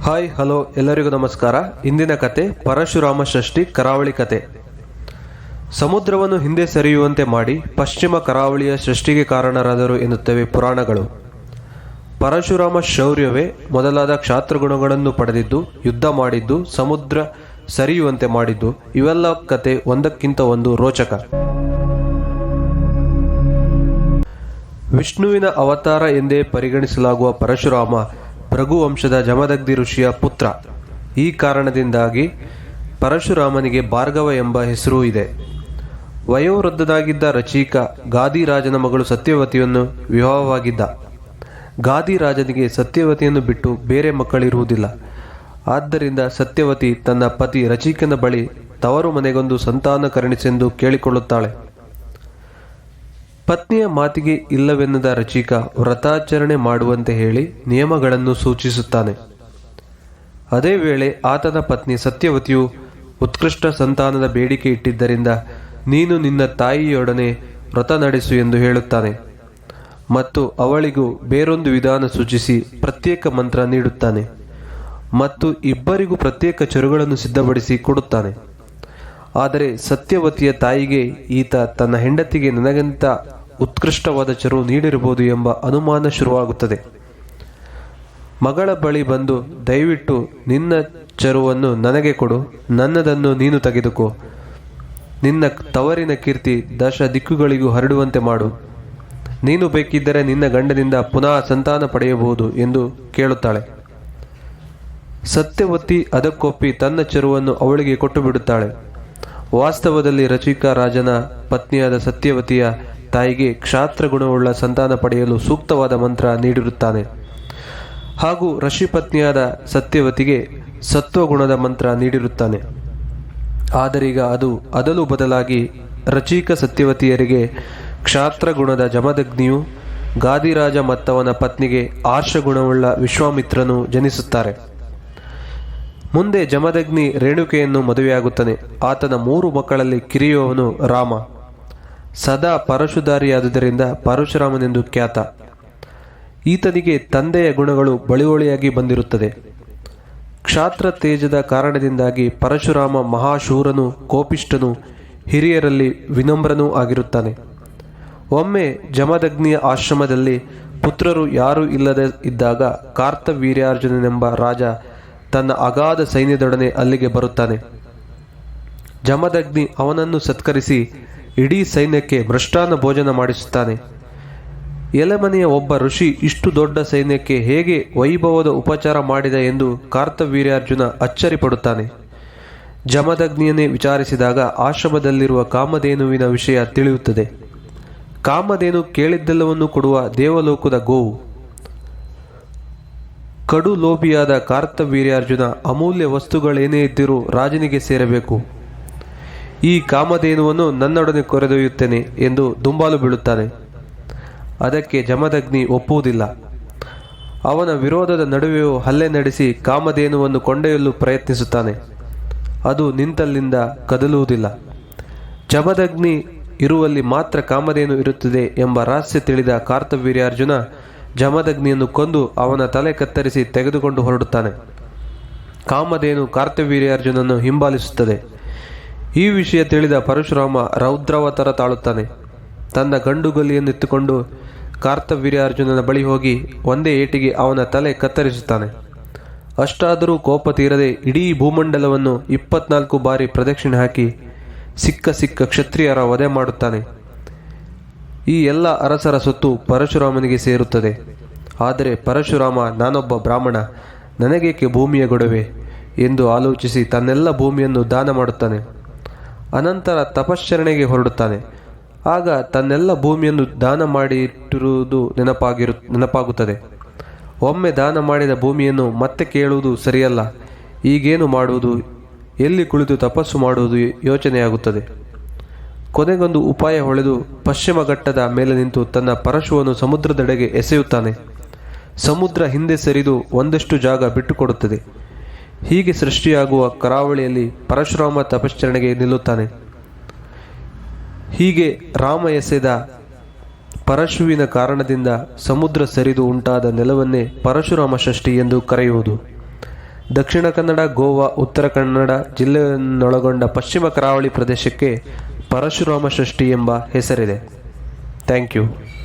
Hi hello ಎಲ್ಲರಿಗೂ ನಮಸ್ಕಾರ. ಇಂದಿನ ಕತೆ ಪರಶುರಾಮ ಷಷ್ಠಿ ಕರಾವಳಿ ಕತೆ. ಸಮುದ್ರವನ್ನು ಹಿಂದೆ ಸರಿಯುವಂತೆ ಮಾಡಿ ಪಶ್ಚಿಮ ಕರಾವಳಿಯ ಸೃಷ್ಟಿಗೆ ಕಾರಣರಾದರು ಎನ್ನುತ್ತವೆ ಪುರಾಣಗಳು. ಪರಶುರಾಮ ಶೌರ್ಯವೇ ಮೊದಲಾದ ಕ್ಷಾತ್ರಗುಣಗಳನ್ನು ಪಡೆದಿದ್ದು, ಯುದ್ಧ ಮಾಡಿದ್ದು, ಸಮುದ್ರ ಸರಿಯುವಂತೆ ಮಾಡಿದ್ದು, ಇವೆಲ್ಲ ಕತೆ ಒಂದಕ್ಕಿಂತ ಒಂದು ರೋಚಕ. ವಿಷ್ಣುವಿನ ಅವತಾರ ಎಂದೇ ಪರಿಗಣಿಸಲಾಗುವ ಪರಶುರಾಮ ಭೃಗುವಂಶದ ಜಮದಗ್ನಿ ಋಷಿಯ ಪುತ್ರ. ಈ ಕಾರಣದಿಂದಾಗಿ ಪರಶುರಾಮನಿಗೆ ಭಾರ್ಗವ ಎಂಬ ಹೆಸರೂ ಇದೆ. ವಯೋವೃದ್ಧನಾಗಿದ್ದ ರಚೀಕ ಗಾದಿರಾಜನ ಮಗಳು ಸತ್ಯವತಿಯನ್ನು ವಿವಾಹವಾಗಿದ್ದ. ಗಾದಿರಾಜನಿಗೆ ಸತ್ಯವತಿಯನ್ನು ಬಿಟ್ಟು ಬೇರೆ ಮಕ್ಕಳಿರುವುದಿಲ್ಲ. ಆದ್ದರಿಂದ ಸತ್ಯವತಿ ತನ್ನ ಪತಿ ರಚೀಕನ ಬಳಿ ತವರು ಮನೆಗೊಂದು ಸಂತಾನ ಕರುಣಿಸೆಂದು ಕೇಳಿಕೊಳ್ಳುತ್ತಾಳೆ. ಪತ್ನಿಯ ಮಾತಿಗೆ ಇಲ್ಲವೆನ್ನದ ರಚೀಕ ವ್ರತಾಚರಣೆ ಮಾಡುವಂತೆ ಹೇಳಿ ನಿಯಮಗಳನ್ನು ಸೂಚಿಸುತ್ತಾನೆ. ಅದೇ ವೇಳೆ ಆತನ ಪತ್ನಿ ಸತ್ಯವತಿಯು ಉತ್ಕೃಷ್ಟ ಸಂತಾನದ ಬೇಡಿಕೆ ಇಟ್ಟಿದ್ದರಿಂದ ನೀನು ನಿನ್ನ ತಾಯಿಯೊಡನೆ ವ್ರತ ನಡೆಸು ಎಂದು ಹೇಳುತ್ತಾನೆ ಮತ್ತು ಅವಳಿಗೂ ಬೇರೊಂದು ವಿಧಾನ ಸೂಚಿಸಿ ಪ್ರತ್ಯೇಕ ಮಂತ್ರ ನೀಡುತ್ತಾನೆ ಮತ್ತು ಇಬ್ಬರಿಗೂ ಪ್ರತ್ಯೇಕ ಚರುಗಳನ್ನು ಸಿದ್ಧಪಡಿಸಿ ಕೊಡುತ್ತಾನೆ. ಆದರೆ ಸತ್ಯವತಿಯ ತಾಯಿಗೆ ಈತ ತನ್ನ ಹೆಂಡತಿಗೆ ನನಗಿಂತ ಉತ್ಕೃಷ್ಟವಾದ ಚರು ನೀಡಿರಬಹುದು ಎಂಬ ಅನುಮಾನ ಶುರುವಾಗುತ್ತದೆ. ಮಗಳ ಬಳಿ ಬಂದು, ದಯವಿಟ್ಟು ನಿನ್ನ ಚರುವನ್ನು ನನಗೆ ಕೊಡು, ನನ್ನದನ್ನು ನೀನು ತೆಗೆದುಕೋ, ನಿನ್ನ ತವರಿನ ಕೀರ್ತಿ ದಶ ದಿಕ್ಕುಗಳಿಗೂ ಹರಡುವಂತೆ ಮಾಡು, ನೀನು ಬೇಕಿದ್ದರೆ ನಿನ್ನ ಗಂಡನಿಂದ ಪುನಃ ಸಂತಾನ ಪಡೆಯಬಹುದು ಎಂದು ಕೇಳುತ್ತಾಳೆ. ಸತ್ಯವತಿ ಅದಕ್ಕೊಪ್ಪಿ ತನ್ನ ಚರುವನ್ನು ಅವಳಿಗೆ ಕೊಟ್ಟು ಬಿಡುತ್ತಾಳೆ. ವಾಸ್ತವದಲ್ಲಿ ರಚಿಕಾ ರಾಜನ ಪತ್ನಿಯಾದ ಸತ್ಯವತಿಯ ತಾಯಿಗೆ ಕ್ಷಾತ್ರ ಗುಣವುಳ್ಳ ಸಂತಾನ ಪಡೆಯಲು ಸೂಕ್ತವಾದ ಮಂತ್ರ ನೀಡಿರುತ್ತಾನೆ ಹಾಗೂ ಋಷಿಪತ್ನಿಯಾದ ಸತ್ಯವತಿಗೆ ಸತ್ವಗುಣದ ಮಂತ್ರ ನೀಡಿರುತ್ತಾನೆ. ಆದರೀಗ ಅದು ಅದಲು ಬದಲಾಗಿ ರಚಿಕ ಸತ್ಯವತಿಯರಿಗೆ ಕ್ಷಾತ್ರ ಗುಣದ ಜಮದಗ್ನಿಯು, ಗಾದಿರಾಜ ಮತ್ತವನ ಪತ್ನಿಗೆ ಆರ್ಷಗುಣವುಳ್ಳ ವಿಶ್ವಾಮಿತ್ರನು ಜನಿಸುತ್ತಾರೆ. ಮುಂದೆ ಜಮದಗ್ನಿ ರೇಣುಕೆಯನ್ನು ಮದುವೆಯಾಗುತ್ತಾನೆ. ಆತನ 3 ಮಕ್ಕಳಲ್ಲಿ ಕಿರಿಯವನು ರಾಮ. ಸದಾ ಪರಶುಧಾರಿಯಾದುದರಿಂದ ಪರಶುರಾಮನೆಂದು ಖ್ಯಾತ. ಈತನಿಗೆ ತಂದೆಯ ಗುಣಗಳು ಬಳುವಳಿಯಾಗಿ ಬಂದಿರುತ್ತದೆ. ಕ್ಷಾತ್ರ ತೇಜದ ಕಾರಣದಿಂದಾಗಿ ಪರಶುರಾಮ ಮಹಾಶೂರನು, ಕೋಪಿಷ್ಠನು, ಹಿರಿಯರಲ್ಲಿ ವಿನಮ್ರನೂ ಆಗಿರುತ್ತಾನೆ. ಒಮ್ಮೆ ಜಮದಗ್ನಿಯ ಆಶ್ರಮದಲ್ಲಿ ಪುತ್ರರು ಯಾರೂ ಇಲ್ಲದೆ ಇದ್ದಾಗ ಕಾರ್ತವೀರ್ಯಾರ್ಜುನನೆಂಬ ರಾಜ ತನ್ನ ಅಗಾಧ ಸೈನ್ಯದೊಡನೆ ಅಲ್ಲಿಗೆ ಬರುತ್ತಾನೆ. ಜಮದಗ್ನಿ ಅವನನ್ನು ಸತ್ಕರಿಸಿ ಇಡೀ ಸೈನ್ಯಕ್ಕೆ ಮೃಷ್ಟಾನ್ನ ಭೋಜನ ಮಾಡಿಸುತ್ತಾನೆ. ಎಲೆಮನೆಯ ಒಬ್ಬ ಋಷಿ ಇಷ್ಟು ದೊಡ್ಡ ಸೈನ್ಯಕ್ಕೆ ಹೇಗೆ ವೈಭವದ ಉಪಚಾರ ಮಾಡಿದ ಎಂದು ಕಾರ್ತವೀರ್ಯಾರ್ಜುನ ಅಚ್ಚರಿಪಡುತ್ತಾನೆ. ಜಮದಗ್ನಿಯನ್ನೇ ವಿಚಾರಿಸಿದಾಗ ಆಶ್ರಮದಲ್ಲಿರುವ ಕಾಮಧೇನುವಿನ ವಿಷಯ ತಿಳಿಯುತ್ತದೆ. ಕಾಮಧೇನು ಕೇಳಿದ್ದೆಲ್ಲವನ್ನು ಕೊಡುವ ದೇವಲೋಕದ ಗೋವು. ಕಡು ಲೋಭಿಯಾದ ಕಾರ್ತವೀರ್ಯಾರ್ಜುನ ಅಮೂಲ್ಯ ವಸ್ತುಗಳೇನೇ ಇದ್ದರೂ ರಾಜನಿಗೆ ಸೇರಬೇಕು, ಈ ಕಾಮಧೇನುವನ್ನು ನನ್ನೊಡನೆ ಕೊರೆದೊಯ್ಯುತ್ತೇನೆ ಎಂದು ದುಂಬಾಲು ಬೀಳುತ್ತಾನೆ. ಅದಕ್ಕೆ ಜಮದಗ್ನಿ ಒಪ್ಪುವುದಿಲ್ಲ. ಅವನ ವಿರೋಧದ ನಡುವೆಯೂ ಹಲ್ಲೆ ನಡೆಸಿ ಕಾಮಧೇನುವನ್ನು ಕೊಂಡೊಯ್ಯಲು ಪ್ರಯತ್ನಿಸುತ್ತಾನೆ. ಅದು ನಿಂತಲ್ಲಿಂದ ಕದಲುವುದಿಲ್ಲ. ಜಮದಗ್ನಿ ಇರುವಲ್ಲಿ ಮಾತ್ರ ಕಾಮಧೇನು ಇರುತ್ತದೆ ಎಂಬ ರಹಸ್ಯ ತಿಳಿದ ಕಾರ್ತವೀರ್ಯಾರ್ಜುನ ಜಮದಗ್ನಿಯನ್ನು ಕೊಂದು ಅವನ ತಲೆ ಕತ್ತರಿಸಿ ತೆಗೆದುಕೊಂಡು ಹೊರಡುತ್ತಾನೆ. ಕಾಮಧೇನು ಕಾರ್ತವೀರ್ಯಾರ್ಜುನನ್ನು ಹಿಂಬಾಲಿಸುತ್ತದೆ. ಈ ವಿಷಯ ತಿಳಿದ ಪರಶುರಾಮ ರೌದ್ರಾವತಾರ ತಾಳುತ್ತಾನೆ. ತನ್ನ ಗಂಡುಗಲಿಯನ್ನು ಎತ್ತುಕೊಂಡು ಕಾರ್ತವೀರ್ಯಾರ್ಜುನನ ಬಳಿ ಹೋಗಿ ಒಂದೇ ಏಟಿಗೆ ಅವನ ತಲೆ ಕತ್ತರಿಸುತ್ತಾನೆ. ಅಷ್ಟಾದರೂ ಕೋಪ ತೀರದೆ ಇಡೀ ಭೂಮಂಡಲವನ್ನು 24 ಬಾರಿ ಪ್ರದಕ್ಷಿಣೆ ಹಾಕಿ ಸಿಕ್ಕ ಕ್ಷತ್ರಿಯರ ವಧೆ ಮಾಡುತ್ತಾನೆ. ಈ ಎಲ್ಲ ಅರಸರ ಸೊತ್ತು ಪರಶುರಾಮನಿಗೆ ಸೇರುತ್ತದೆ. ಆದರೆ ಪರಶುರಾಮ, ನಾನೊಬ್ಬ ಬ್ರಾಹ್ಮಣ, ನನಗೇಕೆ ಭೂಮಿಯ ಗೊಡವೆ ಎಂದು ಆಲೋಚಿಸಿ ತನ್ನೆಲ್ಲ ಭೂಮಿಯನ್ನು ದಾನ ಮಾಡುತ್ತಾನೆ. ಅನಂತರ ತಪಶ್ಚರಣೆಗೆ ಹೊರಡುತ್ತಾನೆ. ಆಗ ತನ್ನೆಲ್ಲ ಭೂಮಿಯನ್ನು ದಾನ ಮಾಡಿಟ್ಟಿರುವುದು ನೆನಪಾಗುತ್ತದೆ. ಒಮ್ಮೆ ದಾನ ಮಾಡಿದ ಭೂಮಿಯನ್ನು ಮತ್ತೆ ಕೇಳುವುದು ಸರಿಯಲ್ಲ. ಈಗೇನು ಮಾಡುವುದು, ಎಲ್ಲಿ ಕುಳಿತು ತಪಸ್ಸು ಮಾಡುವುದು ಯೋಚನೆಯಾಗುತ್ತದೆ. ಕೊನೆಗೊಂದು ಉಪಾಯ ಹೊಳೆದು ಪಶ್ಚಿಮ ಘಟ್ಟದ ಮೇಲೆ ನಿಂತು ತನ್ನ ಪರಶುವನ್ನು ಸಮುದ್ರದೆಡೆಗೆ ಎಸೆಯುತ್ತಾನೆ. ಸಮುದ್ರ ಹಿಂದೆ ಸರಿದು ಒಂದಷ್ಟು ಜಾಗ ಬಿಟ್ಟುಕೊಡುತ್ತದೆ. ಹೀಗೆ ಸೃಷ್ಟಿಯಾಗುವ ಕರಾವಳಿಯಲ್ಲಿ ಪರಶುರಾಮ ತಪಶ್ಚರಣೆಗೆ ನಿಲ್ಲುತ್ತಾನೆ. ಹೀಗೆ ರಾಮ ಎಸೆದ ಪರಶುವಿನ ಕಾರಣದಿಂದ ಸಮುದ್ರ ಸರಿದು ಉಂಟಾದ ನೆಲವನ್ನೇ ಪರಶುರಾಮ ಷಷ್ಠಿ ಎಂದು ಕರೆಯುವುದು. ದಕ್ಷಿಣ ಕನ್ನಡ, ಗೋವಾ, ಉತ್ತರ ಕನ್ನಡ ಜಿಲ್ಲೆಯನ್ನೊಳಗೊಂಡ ಪಶ್ಚಿಮ ಕರಾವಳಿ ಪ್ರದೇಶಕ್ಕೆ ಪರಶುರಾಮ ಷಷ್ಠಿ ಎಂಬ ಹೆಸರಿದೆ. Thank you.